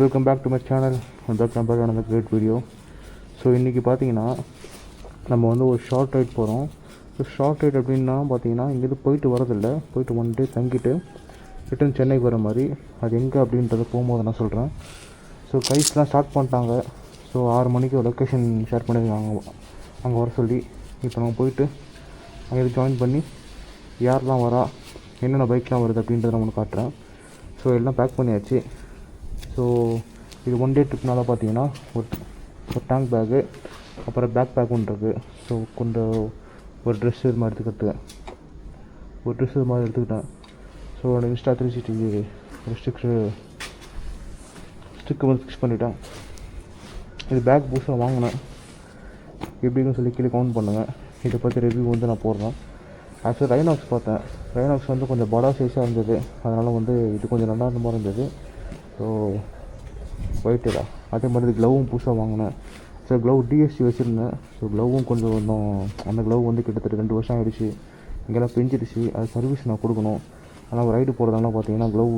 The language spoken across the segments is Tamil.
Welcome back to my channel. Back number ஆன கிரேட் வீடியோ. ஸோ இன்றைக்கி பார்த்தீங்கன்னா நம்ம வந்து ஒரு ஷார்ட் ரைட் போகிறோம். ஸோ ஷார்ட் ரைட் அப்படின்னா பார்த்தீங்கன்னா இங்கேருந்து போயிட்டு வரதில்லை, போயிட்டு 1 டே தங்கிட்டு ரிட்டன் சென்னைக்கு வர மாதிரி. அது எங்கே அப்படின்றத போகும்போது நான் சொல்கிறேன். ஸோ கைஸ்லாம் ஸ்டார்ட் பண்ணிட்டாங்க. ஸோ 6 மணிக்கு லொக்கேஷன் ஷேர் பண்ணியிருக்காங்க அங்கே வர சொல்லி. இப்போ நம்ம போயிட்டு அங்கே ஜாயின் பண்ணி யாரெலாம் வரா, என்னென்ன பைக்லாம் வருது அப்படின்றத நான் உங்களுக்கு காட்டுறேன். ஸோ எல்லாம் பேக் பண்ணியாச்சு. ஸோ இது 1 டே ட்ரிப்னால பார்த்தீங்கன்னா ஒரு டேங்க் பேக்கு, அப்புறம் பேக் பேக் ஒன்று இருக்குது. ஸோ கொஞ்சம் ஒரு ட்ரெஸ் இது மாதிரி எடுத்துக்கிட்டேன். ஸோ என்னோடய இன்ஸ்டா 360 ஒரு ஸ்டிக்கு வந்து ஃபிக்ஸ் பண்ணிட்டேன். இது பேக் புதுசாக வாங்கினேன், எப்படின்னு சொல்லி கீழே கவுண்ட் பண்ணுங்கள். இதை பற்றி ரிவ்யூ வந்து நான் போடுறேன். ஆக்சுவலி ரைனாக்ஸ் பார்த்தேன். ரைனாக்ஸ் வந்து கொஞ்சம் படா சைஸாக இருந்தது, அதனால் வந்து இது கொஞ்சம் நல்லா இருந்த மாதிரி இருந்தது. ஸோ ஒயிட்டா அதே மாதிரி க்ளவும் புதுசாக வாங்கினேன். ஸோ க்ளவ் டிஎஸ்சி வச்சுருந்தேன். ஸோ க்ளவும் கொஞ்சம் அந்த க்ளவ் வந்து கிட்டத்தட்ட 2 வருஷம் ஆகிடுச்சு. இங்கெல்லாம் பிஞ்சிடுச்சு. அது சர்வீஸ் நான் கொடுக்கணும். ஆனால் ரைடு போகிறதுனால பார்த்தீங்கன்னா க்ளவ்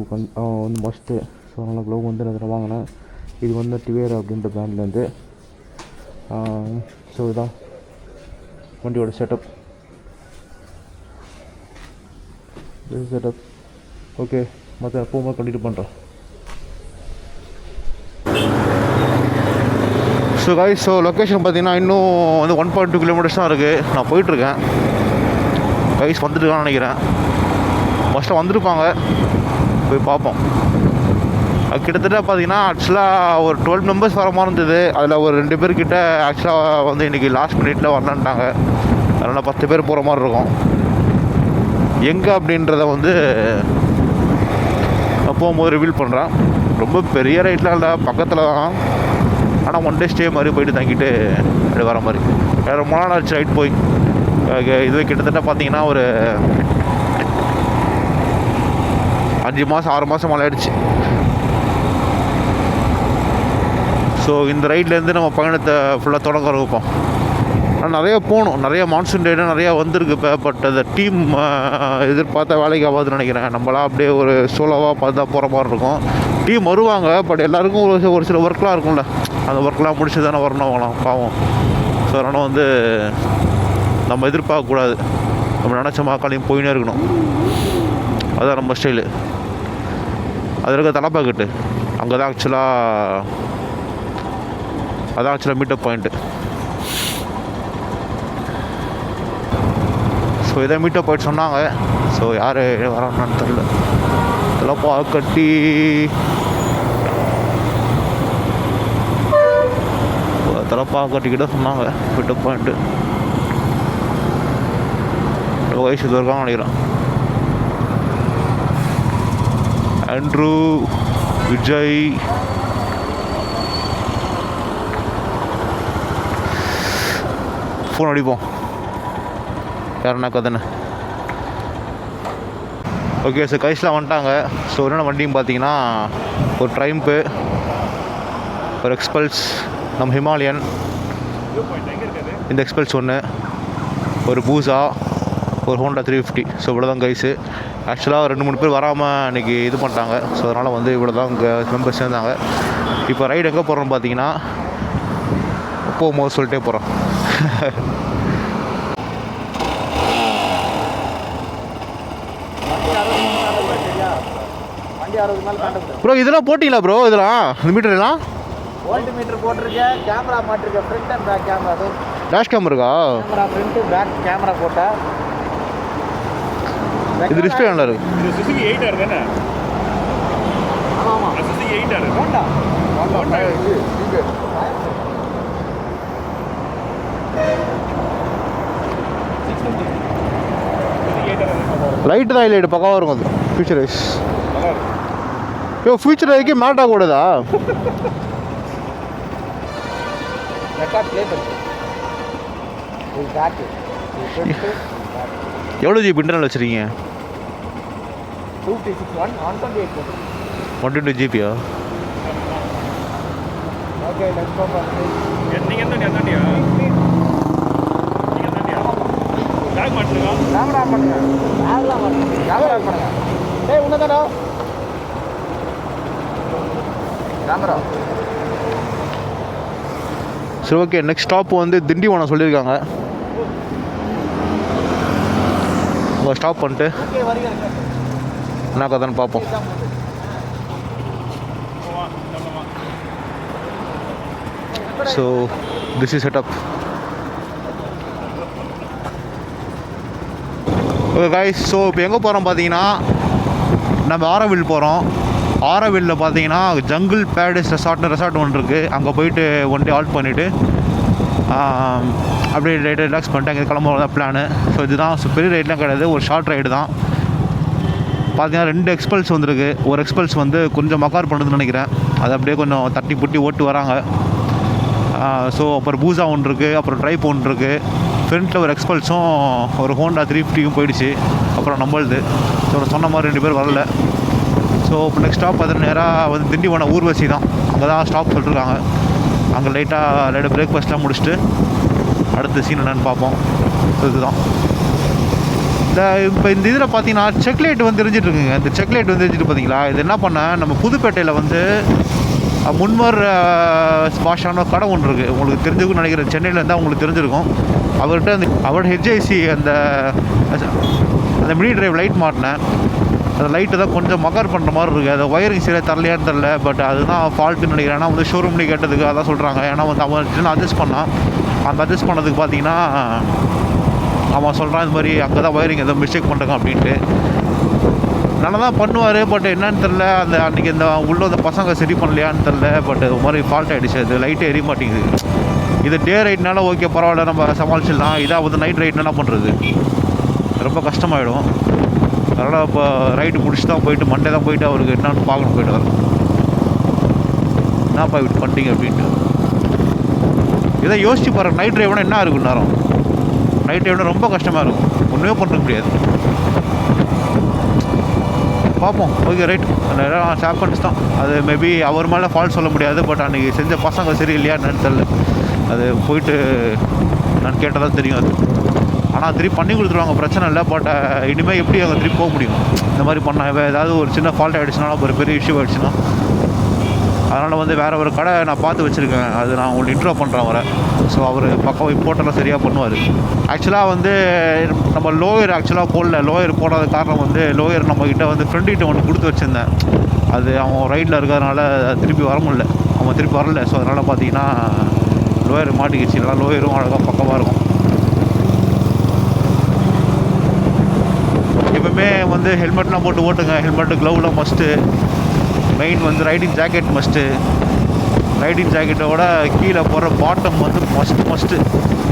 வந்து மஸ்ட்டு. ஸோ அதனால் க்ளவ் வந்து நான் வாங்கினேன். இது வந்து டிவேரா அப்படின்ற பிராண்ட்லேருந்து. ஸோ இதுதான் வண்டியோட செட்டப். ஓகே, மற்ற எப்போவுமே கண்டினியூ பண்ணுறேன். ஸோ கைஸ், ஸோ லொக்கேஷன் பார்த்தீங்கன்னா இன்னும் வந்து 1.2 கிலோமீட்டர்ஸ் தான் இருக்குது. நான் போயிட்டுருக்கேன். கைஸ் வந்துட்டுருக்கான்னு நினைக்கிறேன். ஃபஸ்ட்டு வந்துருப்பாங்க, போய் பார்ப்போம். அது கிட்டத்தட்ட பார்த்தீங்கன்னா ஆக்சுவலாக ஒரு 12 மெம்பர்ஸ் வர மாதிரி இருந்தது. அதில் ஒரு 2 பேர்கிட்ட ஆக்சுவலாக வந்து இன்றைக்கி லாஸ்ட் மினிட்டில் வரலான்ட்டாங்க. அதனால் 10 பேர் போகிற மாதிரி இருக்கும். எங்கே அப்படின்றத வந்து போகும்போது ரிவீல் பண்ணுறேன். ரொம்ப பெரிய ரைட்லாம் இல்லை, பக்கத்தில் தான். ஆனால் 1 டே ஸ்டே மாதிரி போயிட்டு தங்கிட்டு அப்படி வர மாதிரி. வேறு ரொம்ப நாள் ஆச்சு ரைட் போய். இதுவே கிட்டத்தட்ட பார்த்தீங்கன்னா ஒரு 5 மாதம் 6 மாதம் மேலே ஆயிடுச்சு. ஸோ இந்த ரைட்லேருந்து நம்ம பயணத்தை ஃபுல்லாக தொடங்க வைப்போம். ஆனால் நிறைய போகணும், நிறைய மான்சூன் டேட்டு நிறையா வந்திருக்கு இப்போ. பட் அந்த டீம் எதிர்பார்த்த வேலைக்கு ஆகாதுன்னு நினைக்கிறேன். நம்மளாம் அப்படியே ஒரு சோலோவாக பார்த்து தான் போகிற மாதிரி இருக்கும். டீம் வருவாங்க, பட் எல்லாருக்கும் ஒரு சில ஒர்க்லாம் இருக்கும்ல, அந்த ஒர்க்லாம் முடிச்சு தானே வரணும் அவங்களாம் பாவம். ஸோ அதனால் வந்து நம்ம எதிர்பார்க்கக்கூடாது. நம்ம நினச்ச மக்களையும் போயினே இருக்கணும். அதுதான் நம்ம ஸ்டைலு. அது இருக்க தலைப்பாக்கட்டு அங்கே தான் ஆக்சுவலாக மீட்டப் பாயிண்ட்டு. ஸோ இதை மீட்டப் பாயிண்ட் சொன்னாங்க. ஸோ யார் வரான்னு தெரில. தலைப்பாக்கட்டி கட்டிக்கிட்ட சொன்னாங்க மீட்டப் பாயிண்ட்டு. வயசு இது இருக்காங்க நினைக்கிறேன். ஆண்ட்ரூ, விஜய், ஃபோன் அடிப்போம் யாருன்னா கதனை. ஓகே, ஸோ கைஸ்லாம் வந்துட்டாங்க. ஸோ என்னென்ன வண்டியும் பார்த்தீங்கன்னா ஒரு ட்ரைம்ப்பு, ஒரு எக்ஸ்பல்ஸ், நம்ம ஹிமாலயன், இந்த எக்ஸ்பல்ஸ் ஒன்று, ஒரு பூசா, ஒரு ஹோண்டா 350. ஸோ இவ்வளோ தான் கைஸு. ஆக்சுவலாக 2-3 பேர் வராமல் இன்றைக்கி இது பண்ணிட்டாங்க. ஸோ அதனால் வந்து இவ்வளோ தான் இங்கே மெம்பர்ஸ் சேர்ந்தாங்க. இப்போ ரைடு எங்கே போகிறோன்னு பார்த்தீங்கன்னா போகும்போது சொல்லிட்டே போகிறோம். ப்ரோ இதெல்லாம் போட்டிங்களா ப்ரோ? இதெல்லாம் இந்த மீட்டர்லாம் வோல்ட் மீட்டர் போட்டிருக்கேன். கேமரா மாட்டிருக்கேன், ஃப்ரண்ட் அண்ட் பேக் கேமரா. அது டேஷ் கேமரா இருக்கா? கேமரா ஃப்ரண்ட் பேக் கேமரா போட்டா. இது டிஸ்ப்ளே நல்லா இருக்கு. இது சுசுகி 8R தானே? ஆமா சுசுகி 8R. ஹோண்டா லைட்டு தான் இல்லை, பக்காவாக இருக்கும். அது ஃபியூச்சரைஸ். ஃபியூச்சர் வரைக்கும் மேட்டாக கூடாதா? ரெக்கார்ட் ப்ளே பண்ணு. இது பேக். எவ்வளோ ஜிபி இன்டர்னல் வச்சுருக்கீங்க? 256 128 122 ஜிபியா? Okay, let's go for this. நீங்க எந்தண்டியா? பேக் மாட்டுங்க. கேமரா பண்ணுங்க. பேக்லாம் பண்ணுங்க. கேமரா பண்ணுங்க. டேய் உன்னதாடா. கேமரா. சரி ஓகே, நெக்ஸ்ட் ஸ்டாப் வந்து திண்டிவனம் சொல்லியிருக்காங்க. அங்கே ஸ்டாப் பண்ணிட்டு ஓகே வருகிறேன். என்ன கதைன்னு பார்ப்போம். So this is setup. Okay guys, so இப்போ எங்கே போகிறோம் பார்த்தீங்கன்னா, நம்ம ஆரோவில் போகிறோம். ஆரோவில்லில் பார்த்தீங்கன்னா ஜங்கிள் பேரடைஸ் ரெசார்ட் ஒன்று இருக்குது. அங்கே போயிட்டு ஒன் டே ஆல்ட் பண்ணிவிட்டு அப்படியே ரைட்டு ரிலாக்ஸ் பண்ணிட்டு அங்கே கிளம்புறது தான் பிளானு. ஸோ இதுதான். ஸோ பெரிய ரைட்லாம் கிடையாது, ஒரு ஷார்ட் ரைடு தான். பார்த்தீங்கன்னா 2 எக்ஸ்பல்ஸ் வந்துருக்கு. ஒரு எக்ஸ்பல்ஸ் வந்து கொஞ்சம் மக்கார் பண்ணுறதுன்னு நினைக்கிறேன். அது அப்படியே கொஞ்சம் தட்டி புட்டி ஓட்டு வராங்க. ஸோ அப்புறம் பூசா ஒன்று இருக்குது, அப்புறம் ட்ரைப் ஒன்று இருக்குது. ஃப்ரண்ட்டில் ஒரு எக்ஸ்பல்ஸும் ஒரு ஹோண்டா 350யும் போயிடுச்சு. அப்புறம் நம்மளுது. ஸோ சொன்ன மாதிரி 2 பேர் வரல. ஸோ இப்போ நெக்ஸ்ட் ஸ்டாப் பார்த்து நேராக வந்து திண்டிவனம் ஊர்வசி தான். அங்கே தான் ஸ்டாப் சொல்லிட்டுருக்காங்க. அங்கே லைட்டாக பிரேக்ஃபாஸ்ட்லாம் முடிச்சுட்டு அடுத்த சீன் என்னென்னு பார்ப்போம். ஸோ இதுதான் இப்போ இந்த இதில் பார்த்தீங்கன்னா செக்லைட் வந்து தெரிஞ்சிட்ருக்குங்க. இந்த செக்லைட் வந்து தெரிஞ்சுட்டு பார்த்தீங்களா, இது என்ன பண்ணேன், நம்ம புதுப்பேட்டையில் வந்து முன்வர் பாஷான கடை ஒன்று இருக்குது. உங்களுக்கு தெரிஞ்சுக்குன்னு நினைக்கிறேன். சென்னையில் இருந்தால் உங்களுக்கு தெரிஞ்சிருக்கும். அவர்கிட்ட ஹெச்ஐசி அந்த மினி டிரைவ் லைட் மாட்டினேன். அந்த லைட்டு தான் கொஞ்சம் மக்கார் பண்ணுற மாதிரி இருக்குது. அது ஒயரிங் சரியாக தரலையான்னு தெரில. பட் அதுதான் ஃபால்ட்டுன்னு நினைக்கிறேன். ஏன்னா வந்து ஷோரூம்லேயே கேட்டதுக்கு அதான் சொல்கிறாங்க. ஏன்னா வந்து அவன் அட்ஜஸ்ட் பண்ணான். அந்த அட்ஜஸ்ட் பண்ணதுக்கு பார்த்தீங்கன்னா அவன் சொல்கிறான் இந்த மாதிரி அங்கே தான் ஒயரிங் ஏதோ மிஸ்டேக் பண்ணுறாங்க அப்படின்ட்டு. நல்லா தான் பண்ணுவார். பட் என்னன்னு தெரில, அந்த அன்றைக்கி இந்த உள்ள அந்த பசங்க சரி பண்ணலையான்னு தெரில. பட் இது மாதிரி ஃபால்ட் ஆகிடுச்சு. அது லைட்டே எரிய மாட்டேங்குது. இது டே ரைட்னால ஓகே பரவாயில்ல, நம்ம சமாளிச்சிடலாம். இதாக வந்து நைட் ரைட்னா என்ன பண்ணுறது, ரொம்ப கஷ்டமாயிடும். அதனால் இப்போ ரைட்டு முடிச்சு தான் போயிட்டு மண்டே தான் போயிட்டு அவருக்கு என்னன்னு பார்க்கணும். போயிட்டு வர என்னப்பா இப்படி பண்ணிட்டீங்க அப்படின்ட்டு இதை யோசிச்சு பாருங்கள். நைட் ட்ரைவ்னா என்ன இருக்கும் நேரம். நைட் ட்ரைவ்னா ரொம்ப கஷ்டமாக இருக்கும். ஒன்றுமே பண்ணுற முடியாது. பார்ப்போம். Okay right. அந்த இடம் சாப்பன்ஸ் தான். அது மேபி அவர் மேலே ஃபால்ட் சொல்ல முடியாது. பட் அன்றைக்கி செஞ்ச பசங்க சரி இல்லையா என்னன்னு தெரில. அது போயிட்டு நான் கேட்டால் தான் தெரியும். அது ஆனால் திருப்பி பண்ணி கொடுத்துருவாங்க, பிரச்சனை இல்லை. பட் இனிமேல் எப்படி அங்கே திருப்பி போக முடியும் இந்த மாதிரி பண்ணால். ஏதாவது ஒரு சின்ன ஃபால்ட் ஆகிடுச்சுனாலும் ஒரு பெரிய இஷ்யூ ஆகிடுச்சுன்னா. அதனால் வந்து வேறு ஒரு கடை நான் பார்த்து வச்சுருக்கேன். அது நான் உங்களுக்கு இன்ட்ரோ பண்ணுறேன் அவரை. ஸோ அவர் பக்கம் இம்போர்ட்டெல்லாம் சரியாக பண்ணுவார். ஆக்சுவலாக வந்து நம்ம லோயர் போடல. லோயர் போடாத காரணம் வந்து லோயர் நம்மக்கிட்ட வந்து ஃப்ரெண்டுக்கிட்ட ஒன்று கொடுத்து வச்சுருந்தேன். அது அவன் ரைட்டில் இருக்கிறதுனால திருப்பி வர முடியல. அவன் திருப்பி வரல. ஸோ அதனால் பார்த்தீங்கன்னா லோயர் மாட்டிக்கிச்சு. இல்லைனா லோயரும் அழகாக பக்கமாக இருக்கும். எப்பவுமே வந்து ஹெல்மெட்லாம் போட்டு ஓட்டுங்க. ஹெல்மெட்டு, க்ளவுலாம் மஸ்ட்டு. மெயின் வந்து ரைடிங் ஜாக்கெட் மஸ்ட்டு. ரைடிங் ஜாக்கெட்டோட கீழே போடுற பாட்டம் வந்து மஸ்ட்டு.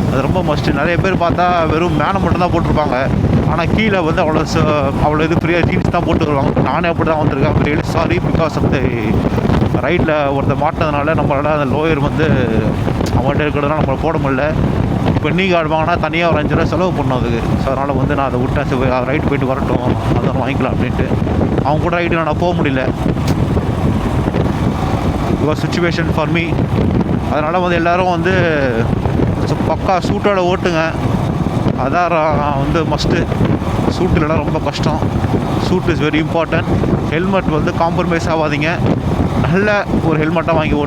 அது ரொம்ப மஸ்ட்டு. நிறைய பேர் பார்த்தா வெறும் மேனை மட்டும் தான் போட்டிருப்பாங்க. ஆனால் கீழே வந்து அவ்வளோ இது ஃப்ரீயாக ஜீன்ஸ் தான் போட்டு வருவாங்க. நானே அப்படி தான் வந்திருக்கேன். Really sorry. Because of the ரைட்டில் ஒருத்தர் மாட்டினதுனால நம்மளால் அந்த லோயர் வந்து அவன்கிட்ட இருக்கிறதுனால நம்மளை போட முடியல. இப்போ நீங்கள் ஆடுவாங்கன்னா தனியாக ஒரு 5 ரூபா செலவு பண்ணணும் அதுக்கு. ஸோ அதனால் வந்து நான் அதை விட்டேன். சரி ரைட் போயிட்டு வரட்டும், அதை வாங்கிக்கலாம் அப்படின்ட்டு. அவங்க கூட ரைட்டில் நான் போக முடியல. Because situation for me. அதனால் வந்து எல்லோரும் வந்து பக்கா சூட்டோட ஓட்டுங்க. அதான் வந்து மஸ்ட்டு. சூட் இல்லைனா ரொம்ப கஷ்டம். Suit is very important. Helmet வந்து காம்ப்ரமைஸ் ஆகாதீங்க. நல்ல ஒரு ஹெல்மெட்டாக வாங்கி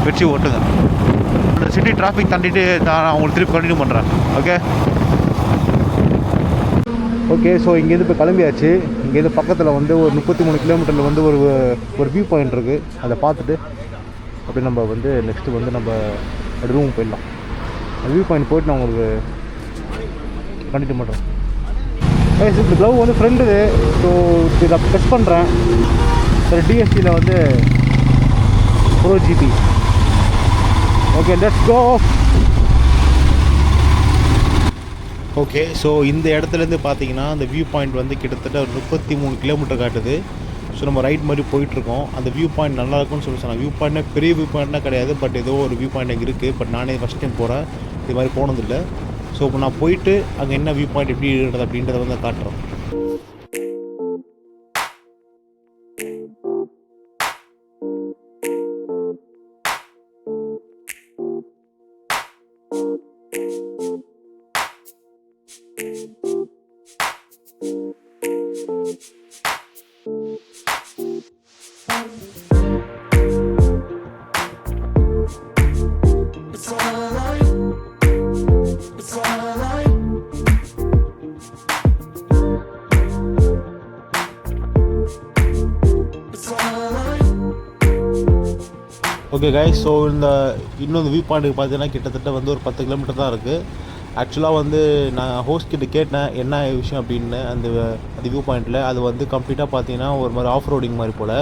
வச்சு ஓட்டுங்க. இந்த சிட்டி டிராஃபிக் தாண்டிட்டு நான் உங்களுக்கு திருப்பி கண்டினியூ பண்ணுறேன். ஓகே ஸோ இங்கேருந்து இப்போ கிளம்பியாச்சு. இங்கேருந்து பக்கத்தில் வந்து ஒரு 33 கிலோமீட்டரில் வந்து ஒரு வியூ பாயிண்ட் இருக்குது. அதை பார்த்துட்டு அப்படி நம்ம வந்து நெக்ஸ்ட்டு வந்து நம்ம ரூம் போயிடலாம். அந்த வியூ பாயிண்ட் போய்ட்டு நான் உங்களுக்கு கண்டினியூ பண்ணுறேன். இந்த க்ளவ் வந்து ஃப்ரெண்டு. ஸோ இதை டெஸ்ட் பண்ணுறேன். சரி டிஎஸ்டியில் வந்து pro GP. Okay let's go. Okay so இந்த இடத்துலேருந்து பார்த்தீங்கன்னா அந்த வியூ பாயிண்ட் வந்து கிட்டத்தட்ட ஒரு 33 கிலோமீட்டர் காட்டுது. ஸோ நம்ம ரைட் மாதிரி போயிட்டுருக்கோம். அந்த வியூ பாயிண்ட் நல்லா இருக்கும்னு சொல்லி சொன்னாங்க. வியூ பாயிண்ட்னா பெரிய வியூ பாயிண்ட்னா கிடையாது. பட் ஏதோ ஒரு வியூ பாயிண்ட் அங்கே இருக்குது. பட் நானே ஃபஸ்ட் டைம் போகிறேன். இது மாதிரி போனதில்லை. ஸோ இப்போ நான் போயிட்டு அங்கே என்ன வியூ பாயிண்ட் எப்படி இருக்கிறது அப்படின்றத வந்து காட்டுறோம். ஓகே கைஸ், ஸோ இன்னொரு வியூ பாயிண்ட்டுக்கு பார்த்தீங்கன்னா கிட்டத்தட்ட வந்து ஒரு 10 கிலோமீட்டர் தான் இருக்குது. ஆக்சுவலாக வந்து நான் ஹோஸ்ட் கிட்ட கேட்டேன் என்ன விஷயம் அப்படின்னு. அந்த வியூ பாயிண்ட்டில் அது வந்து கம்ப்ளீட்டாக பார்த்தீங்கன்னா ஒரு மாதிரி ஆஃப் ரோடிங் மாதிரி போல்.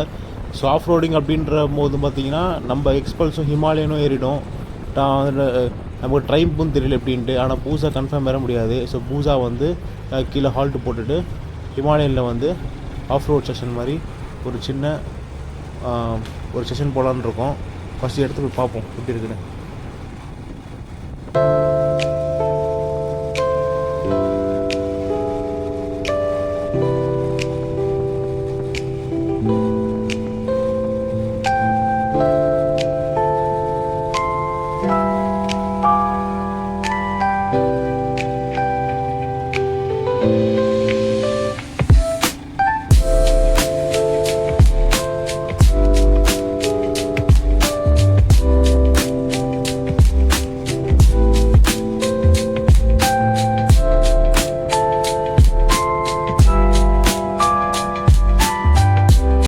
ஸோ ஆஃப் ரோடிங் அப்படின்ற போது பார்த்தீங்கன்னா நம்ம எக்ஸ்பல்ஸும் ஹிமாலயனும் ஏறிடும். நமக்கு ட்ரைம்பும் தெரியல எப்படின்ட்டு. ஆனால் பூசா கன்ஃபார்ம் வர முடியாது. ஸோ பூசா வந்து கீழே ஹால்ட்டு போட்டுட்டு ஹிமாலயனில் வந்து ஆஃப் ரோட் செஷன் மாதிரி ஒரு சின்ன ஒரு செஷன் போகலான்னு இருக்கோம். ஃபஸ்ட்டு எடுத்து போய் பார்ப்போம் எப்படி இருக்குன்னு.